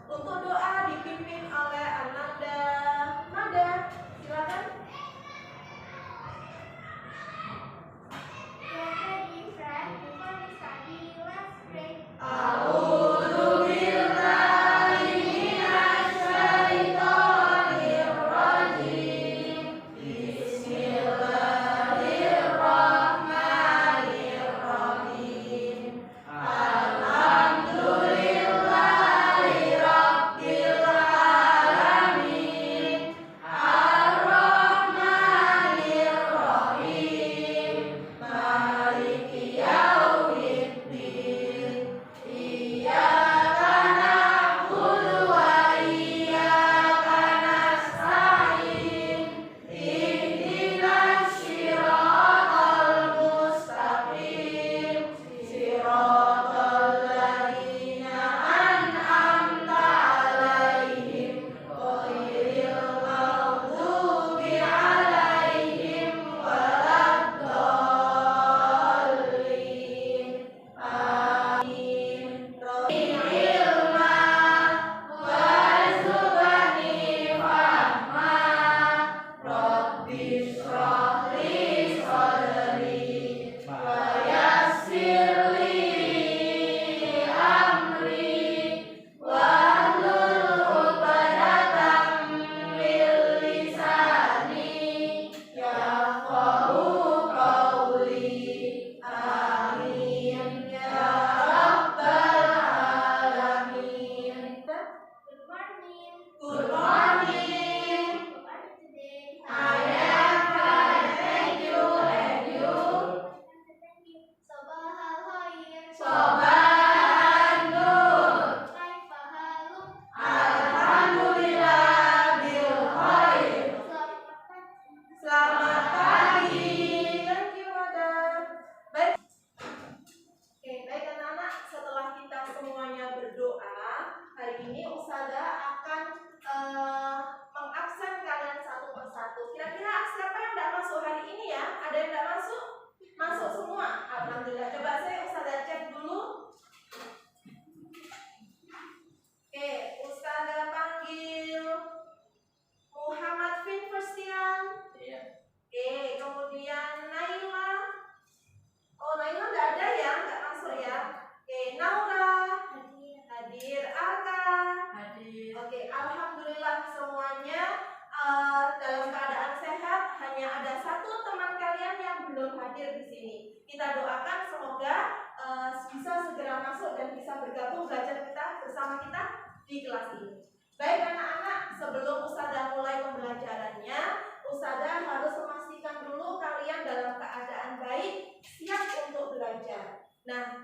Untuk doa dipimpin oleh Ananda. Nada, silakan.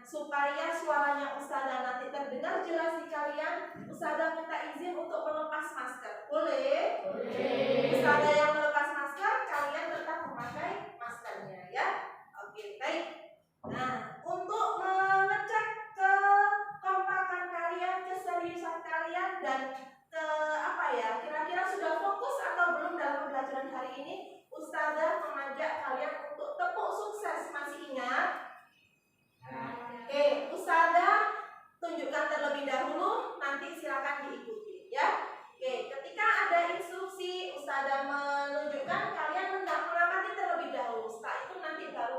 Supaya suaranya Ustazah nanti terdengar jelas di kalian, Ustazah minta izin untuk melepas masker. Boleh? Boleh. Ustazah yang melepas masker, kalian tetap memakai maskernya ya. Oke, baik. Nah, untuk mengecek kekompakan kalian, keseriusan kalian, dan kira-kira sudah fokus atau belum dalam pembelajaran hari ini, Ustazah mengajak kalian untuk tepuk sukses. Masih ingat? Oke, Ustazah tunjukkan terlebih dahulu, nanti silakan diikuti ya. Oke, ketika ada instruksi Ustazah menunjukkan, kalian mengamati terlebih dahulu. Setelah itu nanti baru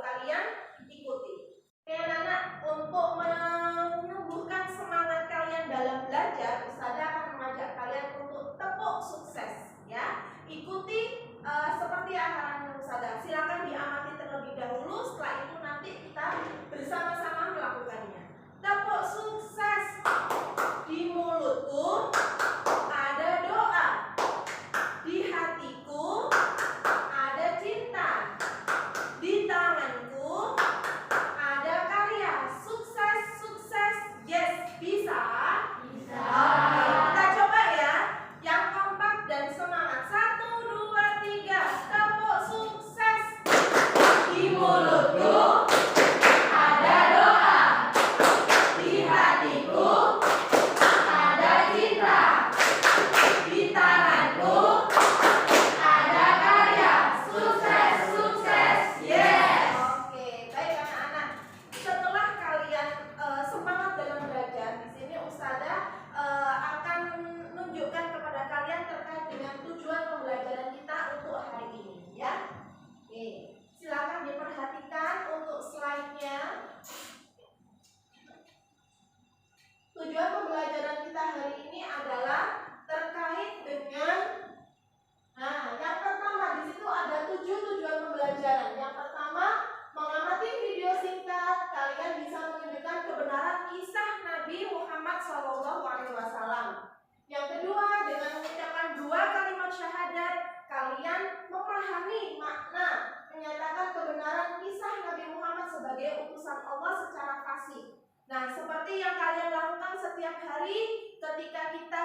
SAW. Yang kedua, dengan mengucapkan 2 kalimat syahadat, kalian memahami makna menyatakan kebenaran kisah Nabi Muhammad sebagai utusan Allah secara fasih. Nah, seperti yang kalian lakukan setiap hari ketika kita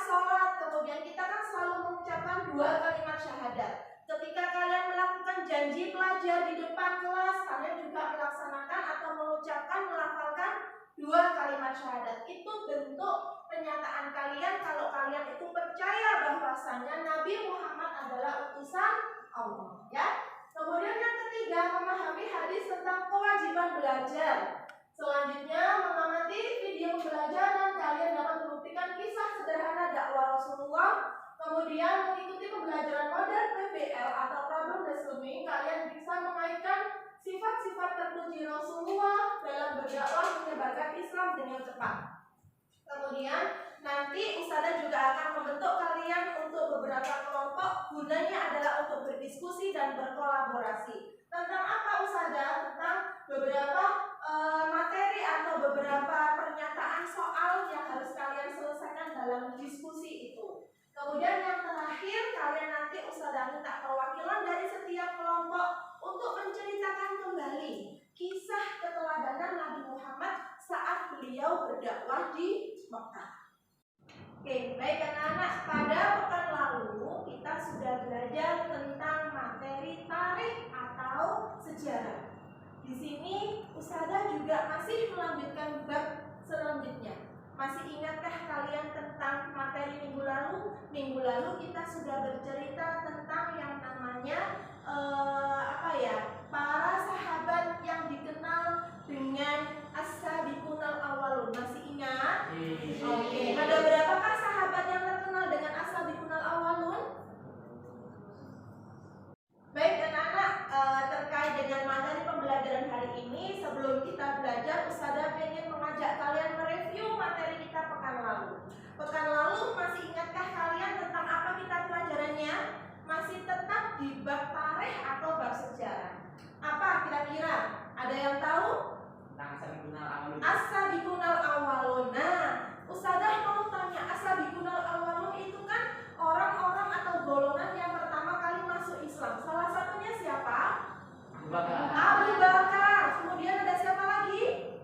sholat, kemudian kita kan selalu mengucapkan 2 kalimat syahadat. Ketika kalian melakukan janji pelajar di depan kelas, kalian juga melaksanakan atau mengucapkan, melafalkan 2 kalimat syahadat. Itu bentuk pernyataan kalian kalau kalian itu percaya bahwasanya Nabi Muhammad adalah utusan Allah, ya. Kemudian yang ketiga, memahami hadis tentang kewajiban belajar. Selanjutnya, mengamati video pembelajaran, kalian dapat membuktikan kisah sederhana dakwah Rasulullah. Kemudian mengikuti pembelajaran modern PBL atau problem solving, kalian bisa mengaitkan sifat-sifat terpuji Rasulullah dalam berdakwah menyebarkan Islam dengan cepat. Kemudian nanti Ustazah juga akan membentuk kalian untuk beberapa kelompok, gunanya adalah untuk berdiskusi dan berkolaborasi. Tentang apa Ustazah? Tentang beberapa materi atau beberapa pernyataan soal yang harus kalian selesaikan dalam diskusi itu. Kemudian yang terakhir, kalian nanti Ustazah minta perwakilan dari setiap kelompok untuk menceritakan kembali kisah keteladanan Nabi Muhammad saat beliau berdakwah di Mekah. Oke, baik anak-anak, pada pekan lalu kita sudah belajar tentang materi tarikh atau sejarah. Di sini Ustazah juga masih melanjutkan bab selanjutnya. Masih ingatkah kalian tentang materi minggu lalu? Minggu lalu kita sudah bercerita tentang yang namanya para sahabat yang dikenal dengan as-sabiqunal awwalun. Masih ingat? Oke. Ada berapakah sahabat yang terkenal dengan as-sabiqunal awwalun? Baik anak-anak, terkait dengan materi pembelajaran hari ini, sebelum kita belajar, Ustazah ingin mengajak kalian mereview materi kita pekan lalu. Pekan lalu masih ingatkah kalian tentang apa kita pelajarannya? Masih tetap di bab tarikh atau bab sejarah? Apa kira-kira? Ada yang tahu? As-sabiqunal awwalun. Nah, Ustazah mau tanya, as-sabiqunal awwalun itu kan orang-orang atau golongan yang pertama kali masuk Islam. Salah satunya siapa? Abu Bakar. Kemudian ada siapa lagi?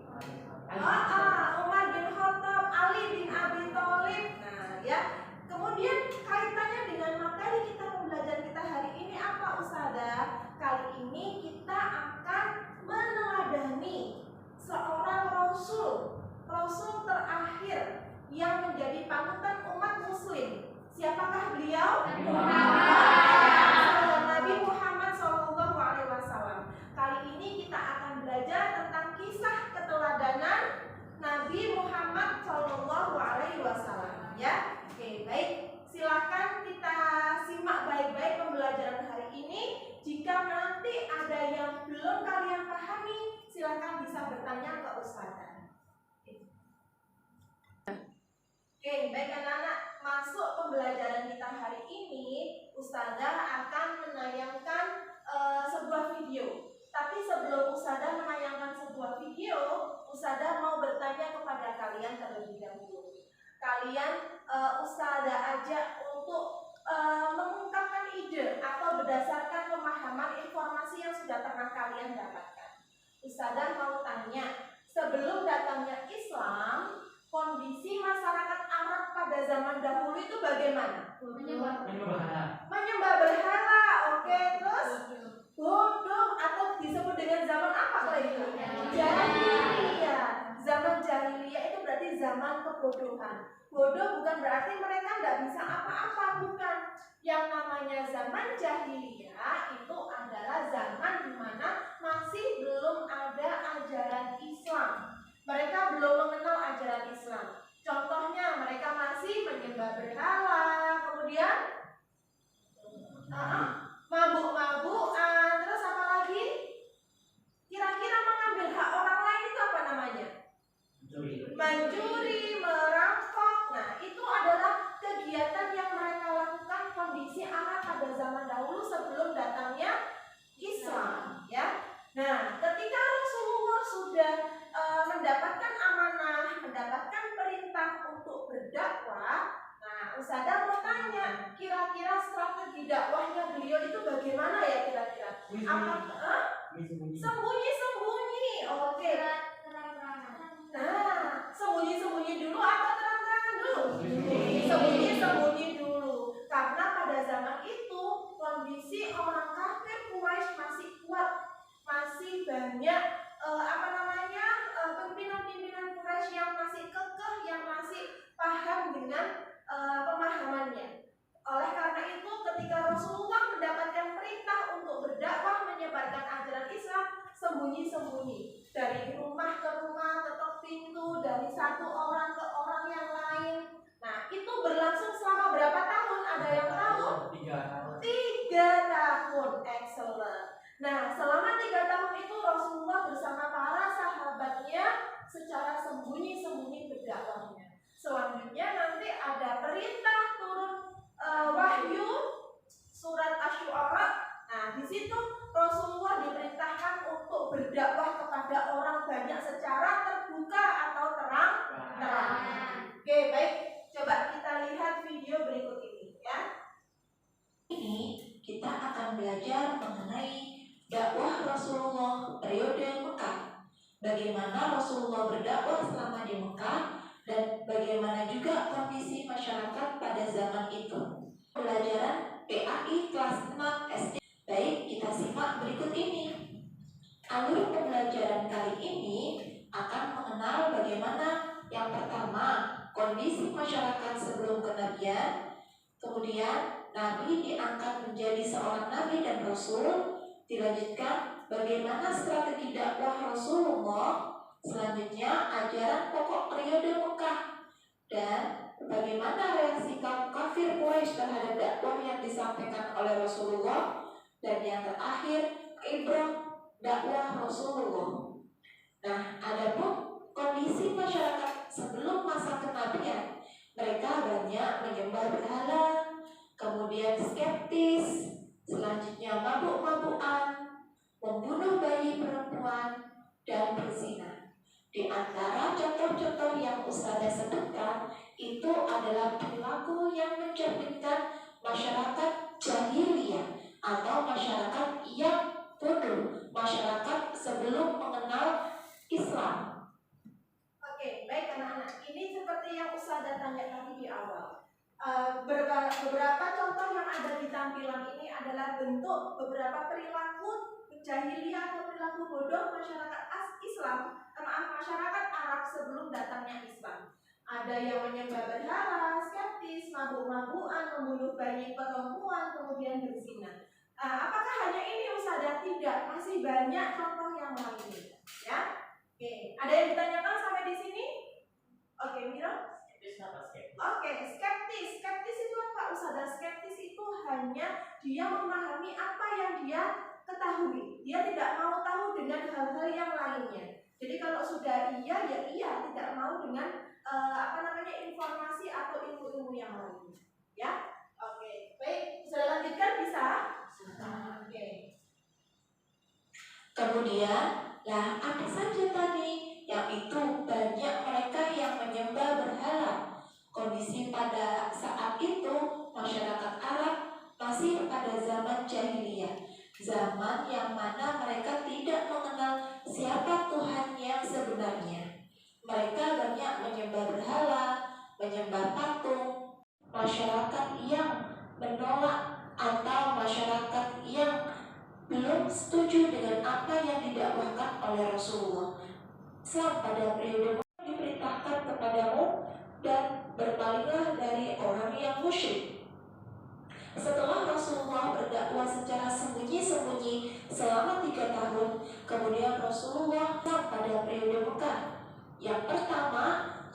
Umar bin Khattab, Ali bin Abi Thalib. Nah, ya. Kemudian kaitannya dengan materi kita pembelajaran kita hari ini apa Ustazah? Kali ini kita akan meneladani seorang Rasul terakhir yang menjadi panutan umat muslim. Siapakah beliau? Nabi Muhammad SAW. Kali ini kita akan belajar tentang kisah keteladanan Nabi Muhammad SAW. Ya, oke, baik. Silahkan kita simak baik-baik pembelajaran hari ini. Jika nanti ada yang belum kalian pahami, silahkan bisa bertanya ke Ustazah. Oke, baik anak-anak, masuk pembelajaran kita hari ini, Ustazah akan menayangkan sebuah video. Tapi sebelum Ustazah menayangkan sebuah video, Ustazah mau bertanya kepada kalian terlebih dahulu. Kalian Ustazah ajak untuk mengungkapkan ide atau berdasarkan pemahaman informasi yang sudah pernah kalian dapatkan. Ustazah mau tanya, sebelum datangnya Islam, kondisi masyarakat Arab pada zaman dahulu itu bagaimana? Menyembah berhala. Oke, terus bodoh atau disebut dengan zaman apa kalau itu? Jahiliyah. Zaman jahiliyah itu berarti zaman kebodohan. Bodoh bukan berarti mereka tidak bisa apa-apa, bukan. Yang namanya zaman jahiliyah itu adalah zaman di mana masih belum ada ajaran Islam. Mereka belum mengenal ajaran Islam. Contohnya mereka masih menyembah berhala, kemudian mabuk-mabukan, terus apa lagi? Kira-kira mengambil hak orang lain itu apa namanya? Mencuri, merampok. Nah, itu adalah kegiatan yang mereka lakukan kondisi Arab pada zaman dahulu sebelum datangnya Islam, ya. Nah, ketika Rasulullah sudah mendapatkan amanah, mendapatkan Ustazah mau tanya, kira-kira strategi dakwahnya beliau itu bagaimana ya kira-kira? Sembunyi-sembunyi. Oke. Nah, sembunyi-sembunyi dulu atau terang-terangan dulu? Sembunyi-sembunyi dulu. Karena pada zaman itu kondisi orang kafir Quraisy masih kuat, masih banyak pimpinan-pimpinan Quraisy yang masih kekeh, yang masih paham dengan pemahamannya. Oleh karena itu, ketika Rasulullah mendapatkan perintah untuk berdakwah menyebarkan ajaran Islam, sembunyi-sembunyi dari rumah ke rumah, ketok pintu, dari satu orang ke orang yang lain. Nah, itu berlangsung selama berapa tahun? Ada yang tahu? 3 tahun. Excellent. Nah, selama 3 tahun itu Rasulullah bersama para sahabatnya secara sembunyi-sembunyi berdakwahnya. Selanjutnya nanti ada perintah turun wahyu surat Asy-Syu'ara. Nah, di situ Rasulullah diperintahkan untuk berdakwah kepada orang banyak secara terbuka atau terang-terangan. Oke, baik. Coba kita lihat video berikut ini ya. Ini kita akan belajar mengenai dakwah Rasulullah periode Mekah. Bagaimana Rasulullah berdakwah selama di Mekah dan bagaimana juga kondisi masyarakat pada zaman itu. Pelajaran PAI kelas 6 SD. Baik, kita simak berikut ini. Alur pembelajaran kali ini akan mengenal bagaimana yang pertama kondisi masyarakat sebelum kenabian, kemudian Nabi diangkat menjadi seorang Nabi dan Rasul, dilanjutkan bagaimana strategi dakwah Rasulullah, selanjutnya ajaran pokok periode Mekah, dan bagaimana reaksi kaum kafir Quraisy terhadap dakwah yang disampaikan oleh Rasulullah, dan yang terakhir ibrah dakwah Rasulullah. Nah, adapun kondisi masyarakat sebelum masa kenabian, mereka banyak menyembah berhala, kemudian skeptis, selanjutnya mabuk-mabukan, membunuh bayi perempuan, dan berzina. Di antara contoh-contoh yang Ustazah sebutkan itu adalah perilaku yang mencerminkan masyarakat jahiliyah atau masyarakat yang bodoh, masyarakat sebelum mengenal Islam. Oke, baik anak-anak. Ini seperti yang Ustazah tanya tadi di awal. Beberapa contoh yang ada di tampilan ini adalah bentuk beberapa perilaku jahiliyah atau perilaku bodoh masyarakat masyarakat Arab sebelum datangnya Islam. Ada yang menyembah berhala, skeptis, mabuk-mabukan, membunuh bayi perempuan, kemudian berzina. Apakah hanya ini Ustazah? Tidak, masih banyak contoh yang lainnya. Ya, oke. Ada yang ditanyakan sampai di sini? Oke, Mira. Oke, skeptis. Skeptis itu apa Ustazah? Skeptis itu hanya dia memahami apa yang dia ketahui. Dia tidak mau tahu dengan hal-hal yang lainnya. Jadi kalau sudah iya, ya iya, tidak mau dengan informasi atau ilmu-ilmu yang lainnya. Ya, oke. Baik, bisa lanjutkan bisa? Oke. Kemudian, apa saja tadi? Yang itu banyak mereka yang menyembah berhala. Kondisi pada saat itu masyarakat Arab masih pada zaman jahiliyah, zaman yang mana mereka tidak mengenal siapa Tuhan yang sebenarnya. Mereka banyak menyembah berhala, menyembah patung. Masyarakat yang menolak atau masyarakat yang belum setuju dengan apa yang didakwahkan oleh Rasulullah. Islam pada periode diperintahkan kepadamu dan berpalinglah dari orang yang musyrik. Setelah Rasulullah berdakwah secara sembunyi-sembunyi selama 3 tahun, kemudian Rasulullah pada periode Mekah. Yang pertama,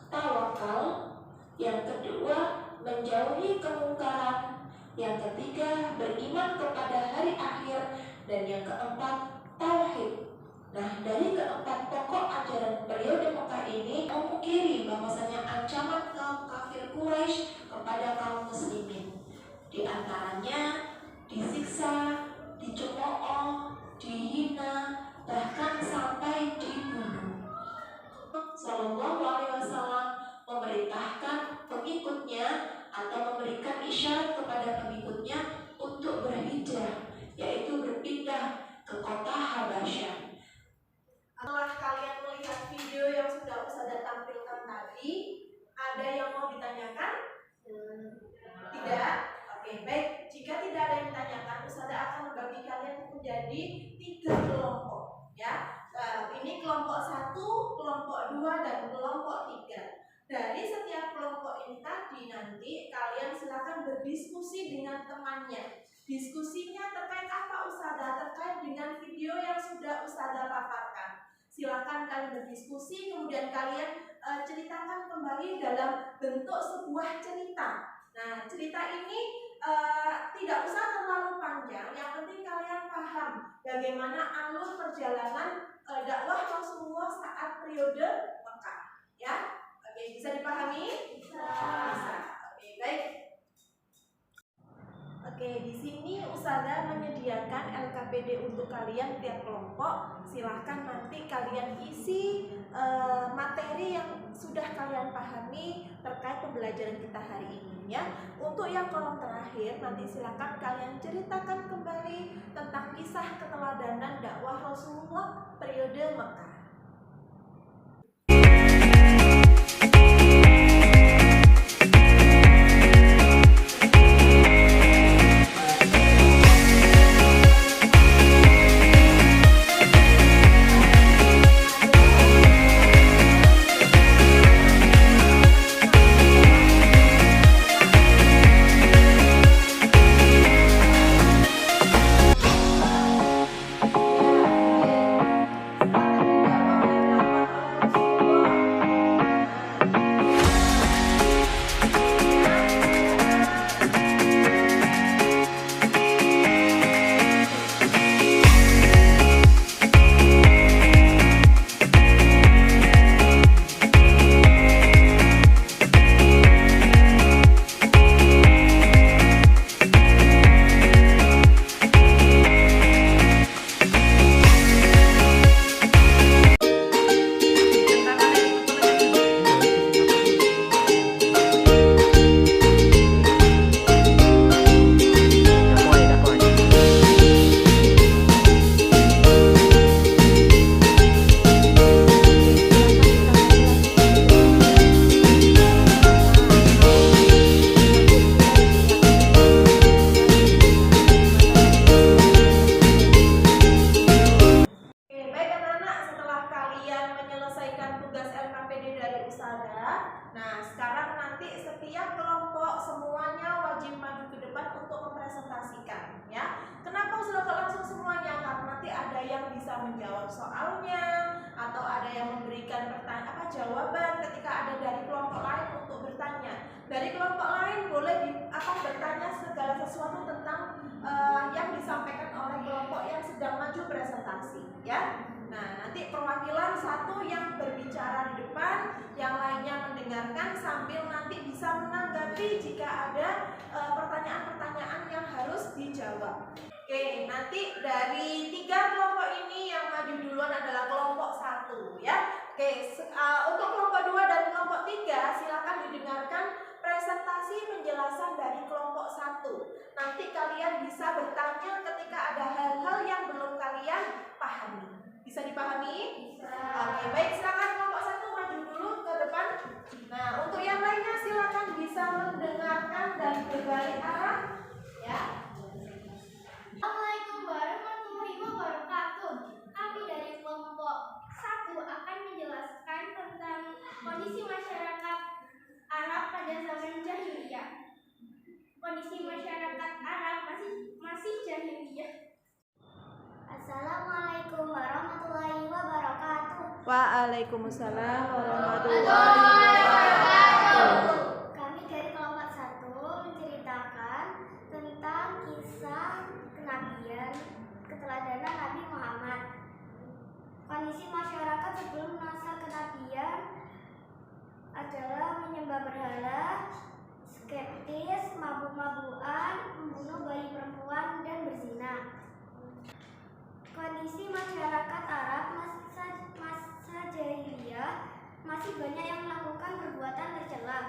tawakal. Yang kedua, menjauhi kemungkaran. Yang ketiga, beriman kepada hari akhir. Dan yang keempat, tauhid. Nah, dari keempat pokok ajaran periode Mekah ini memungkiri bahwasanya ancaman kaum kafir Quraisy kepada kaum muslimin. Di antaranya disiksa, dicemooh, dihina, bahkan sampai dibunuh. Sallallahu alaihi wasallam memerintahkan pengikutnya atau Ada yang mau ditanyakan? Tidak? Oke, baik. Jika tidak ada yang ditanyakan, Ustazah akan membagi kalian menjadi 3 kelompok. Ya, ini kelompok 1, kelompok 2, dan kelompok 3. Dari setiap kelompok ini tadi nanti kalian silakan berdiskusi dengan temannya. Diskusinya terkait apa Ustazah? Terkait dengan video yang sudah Ustazah paparkan. Silakan kalian berdiskusi, kemudian kalian ceritakan kembali dalam bentuk sebuah cerita. Nah, cerita ini tidak usah terlalu panjang, yang penting kalian paham bagaimana alur perjalanan dakwah Rasulullah saat periode Mekah. Ya, oke, bisa dipahami? Bisa. Oke, baik. Oke, di sini Ustazah menyediakan LKPD untuk kalian tiap kelompok. Silahkan nanti kalian isi materi yang sudah kalian pahami terkait pembelajaran kita hari ini ya. Untuk yang kolom terakhir nanti silahkan kalian ceritakan kembali tentang kisah keteladanan dakwah Rasulullah periode Mekah. Nah, sekarang nanti setiap kelompok semuanya wajib maju ke depan untuk mempresentasikan, ya. Kenapa sudah langsung semuanya? Karena nanti ada yang bisa menjawab soalnya atau ada yang memberikan jawaban ketika ada dari kelompok lain untuk bertanya. Dari kelompok lain boleh bertanya segala sesuatu tentang yang disampaikan oleh kelompok yang sedang maju presentasi, ya. Nah, nanti perwakilan satu yang berbicara di depan, yang lainnya mendengarkan sambil nanti bisa menanggapi jika ada pertanyaan-pertanyaan yang harus dijawab. Oke, nanti dari 3 kelompok ini yang maju duluan adalah kelompok 1, ya. Oke, untuk kelompok 2 dan kelompok 3 silakan didengarkan presentasi penjelasan dari kelompok 1. Nanti kalian bisa bertanya ketika ada hal-hal yang belum kalian pahami. Bisa dipahami? Bisa. Oke, baik, silakan kelompok 1 maju dulu ke depan. Nah, untuk yang lainnya silakan bisa mendengarkan dan berbalik arah, ya. Assalamualaikum warahmatullahi wabarakatuh. Kami dari kelompok 1 akan menjelaskan tentang kondisi masyarakat Arab pada zaman jahiliyah. Kondisi masyarakat Arab masih jahiliyah. Assalamualaikum warahmatullahi wabarakatuh. Waalaikumsalam warahmatullahi wabarakatuh. Kami dari kelompok 1 menceritakan tentang kisah kenabian keteladanan Nabi Muhammad. Kondisi masyarakat sebelum masa kenabian adalah menyembah berhala, skeptis, mabuk-mabukan, membunuh bayi perempuan, dan berzina. Kondisi masyarakat Arab masa jahiliyah masih banyak yang melakukan perbuatan tercela.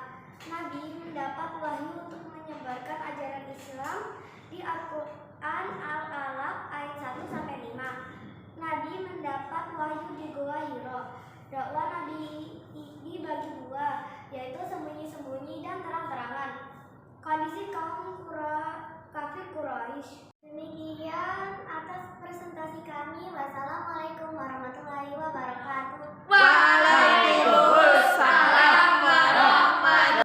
Nabi mendapat wahyu untuk menyebarkan ajaran Islam di Al-Quran Al-Alaq ayat 1-5. Nabi mendapat wahyu di Gua Hiro. Dakwah Nabi dibagi 2, yaitu sembunyi kondisi kaum kafir Quraisy. Demikian atas presentasi kami. Wassalamualaikum warahmatullahi wabarakatuh. Waalaikumsalam warahmatullahi.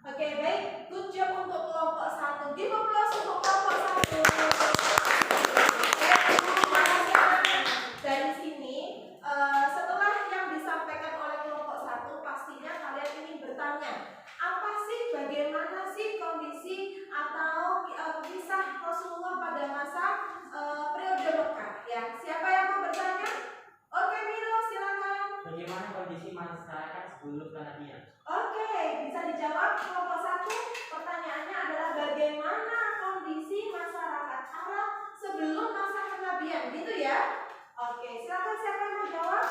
Oke, baik. Good job untuk kelompok 1. Give applause untuk kelompok 1. Dari sini, setelah yang disampaikan oleh kelompok 1, pastinya kalian ingin bertanya, apa sih, bagaimana sih kondisi atau kisah Rasulullah pada masa periode Mekah? Ya, siapa yang mau bertanya? Oke, Milo, silakan. Bagaimana kondisi masyarakat sebelum kenabian? Oke, bisa dijawab kelompok 1. Pertanyaannya adalah bagaimana kondisi masyarakat Arab sebelum masa kenabian, gitu ya? Oke, silakan siapa yang mau jawab?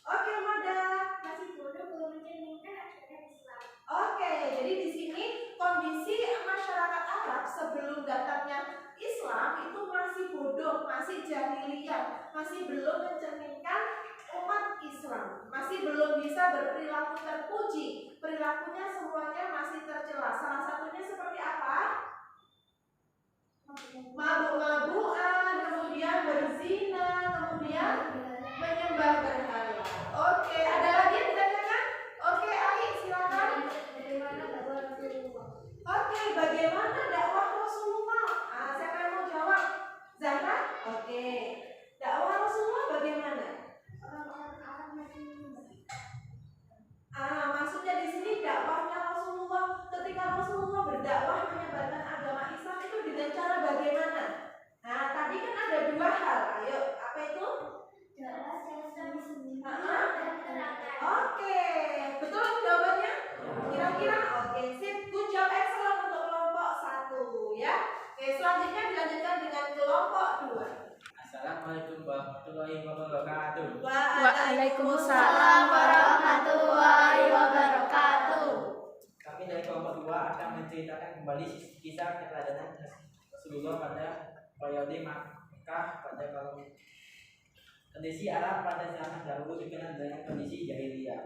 Oke, Mada. Masih bodoh belum mencerminkan ajaran Islam. Oke, jadi di sini kondisi masyarakat Arab sebelum datangnya Islam itu masih bodoh, masih jahiliyah, masih belum mencerminkan umat Islam, masih belum bisa berperilaku terpuji, perilakunya semuanya masih tercela. Salah satunya seperti apa? Mabuk-mabukan, kemudian berzina, kemudian menyembah berhala. Oke, ada lagi yang ditanyakan? Oke, Ai, silakan. Oke, bagaimana dakwah Rasulullah? Siapa yang mau jawab? Zahra? Oke, dakwah Rasulullah bagaimana? Maksudnya di sini dakwahnya Rasulullah, ketika Rasulullah berdakwah menyebarkan agama Islam itu dengan cara bagaimana? Nah, tadi kan ada 2 hal. Ayo, apa itu? Oke, betul jawabannya? Kira-kira? Oke, sip. Good job, excellent untuk kelompok 1 ya. Oke, selanjutnya dilanjutkan dengan kelompok 2. Assalamualaikum warahmatullahi wabarakatuh. Waalaikumsalam warahmatullahi wabarakatuh. Kami dari kelompok 2 akan menceritakan kembali kisah keteladanan Rasulullah pada periode Makkah pada kondisi Arab pada zaman dahulu dikenal dengan kondisi jahiliyah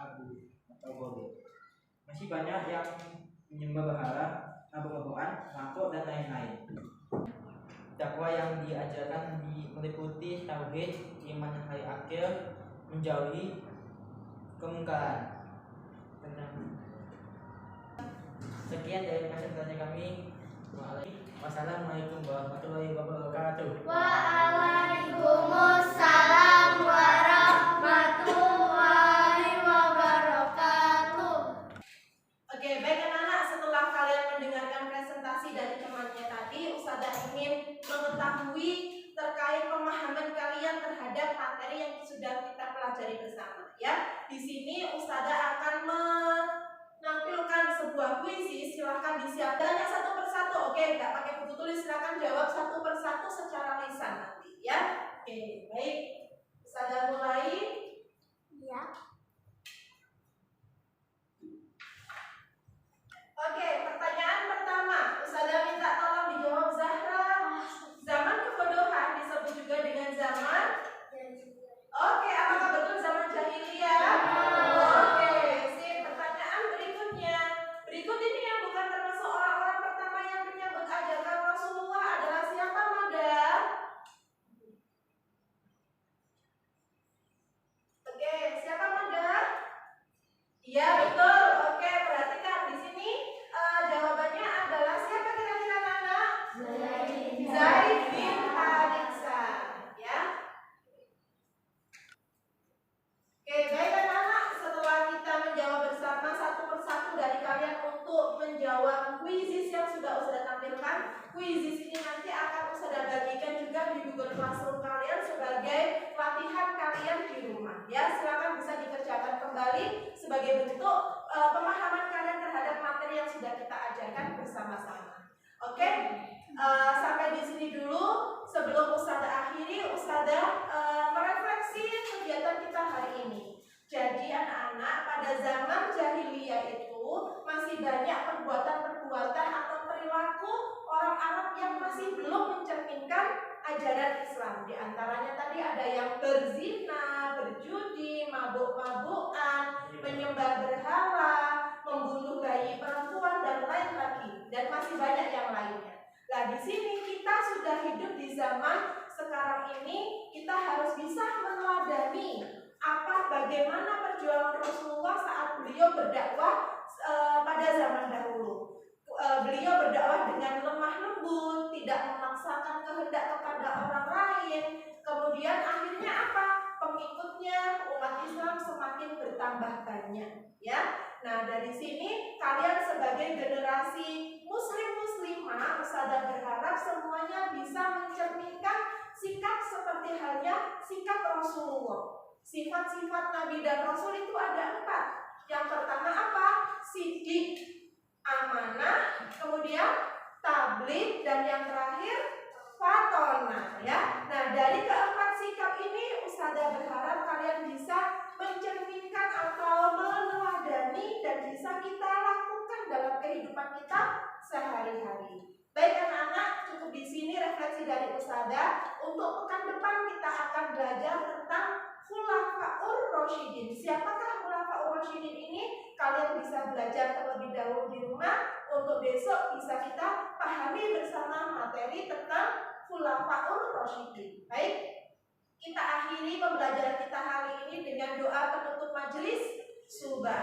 abu atau bodoh. Masih banyak yang menyembah berhala, mabuk-mabukan, mabuk dan lain-lain. Dakwah yang diajarkan meliputi tauhid, iman yang hari akhir, menjauhi kemungkaran. Sekian dari presentasi kami. Wassalamualaikum warahmatullahi wabarakatuh. Waalaikumsalam warahmatullahi wabarakatuh. Oke, baik anak-anak, setelah kalian mendengarkan presentasi dari temannya tadi, Ustazah ingin mengetahui terkait pemahaman kalian terhadap materi yang sudah kita pelajari bersama ya. Di sini Ustazah akan menampilkan sebuah kuisi, silahkan disiapkan yang satu persatu. Oke, nggak pakai buku tulis, silahkan jawab satu persatu secara lisan nanti ya. Oke, baik. Ustazah mulai. Ya. Oke, pertanyaan pertama, Ustazah minta tolong dijawab Zahra. Zaman kebodohan disebut juga dengan zaman. Oke, apakah betul zaman jahiliyah? Oke, sip. Pertanyaan berikutnya. Berikut ini yang bukan termasuk orang-orang pertama yang menyambut ajakan Rasulullah adalah siapa, Mada? Oke, siapa, Mada? Iya, betul. Oke, perhatikan di sini jawabannya adalah siapa kira-kira, Nana? Zaid bin Haritsah, ya. Oke, baik anak-anak, setelah kita menjawab bersama satu persatu dari kalian untuk menjawab kuisis yang sudah Ustazah tampilkan, kuisis ini nanti akan Ustazah bagikan juga di Google Classroom kalian sebagai latihan kalian di rumah. Ya, silakan bisa dikerjakan kembali sebagai bentuk pemahaman kalian terhadap materi yang sudah kita ajarkan bersama-sama. Oke, sampai di sini dulu. Sebelum Ustazah akhiri, Ustazah merefleksi kegiatan kita hari ini. Jadi anak-anak, pada zaman jahiliyah itu masih banyak perbuatan-perbuatan atau perilaku orang Arab yang masih belum mencerminkan ajaran Islam. Di antaranya tadi ada yang berzina, berjudi, mabuk-mabukan, menyembah berhala, membunuh bayi perempuan dan Nah, di sini kita sudah hidup di zaman sekarang ini, kita harus bisa meneladani bagaimana perjuangan Rasulullah saat beliau berdakwah pada zaman dahulu. Beliau berdakwah dengan lemah lembut, tidak memaksakan kehendak kepada orang lain. Kemudian akhirnya apa? Pengikutnya umat Islam semakin bertambah banyak, ya. Nah, dari sini kalian sebagai generasi muslim-muslimah, Ustazah berharap semuanya bisa mencerminkan sikap seperti halnya sikap Rasulullah. Sifat-sifat Nabi dan Rasul itu ada 4. Yang pertama apa? Siddiq, amanah, kemudian tabligh, dan yang terakhir fatona, ya. Nah, dari keempat sikap ini Ustazah berharap kalian bisa mencerminkan atau meneladani dan bisa kita lakukan dalam kehidupan kita sehari-hari. Baik anak-anak, cukup di sini refleksi dari Ustazah. Untuk pekan depan kita akan belajar tentang Khulafaur Rasyidin. Siapakah Khulafaur Rasyidin ini? Kalian bisa belajar terlebih dahulu di rumah. Untuk besok bisa kita pahami bersama materi tentang Khulafaur Rasyidin. Baik, kita akhiri pembelajaran kita hari ini dengan doa penutup majelis. Subhan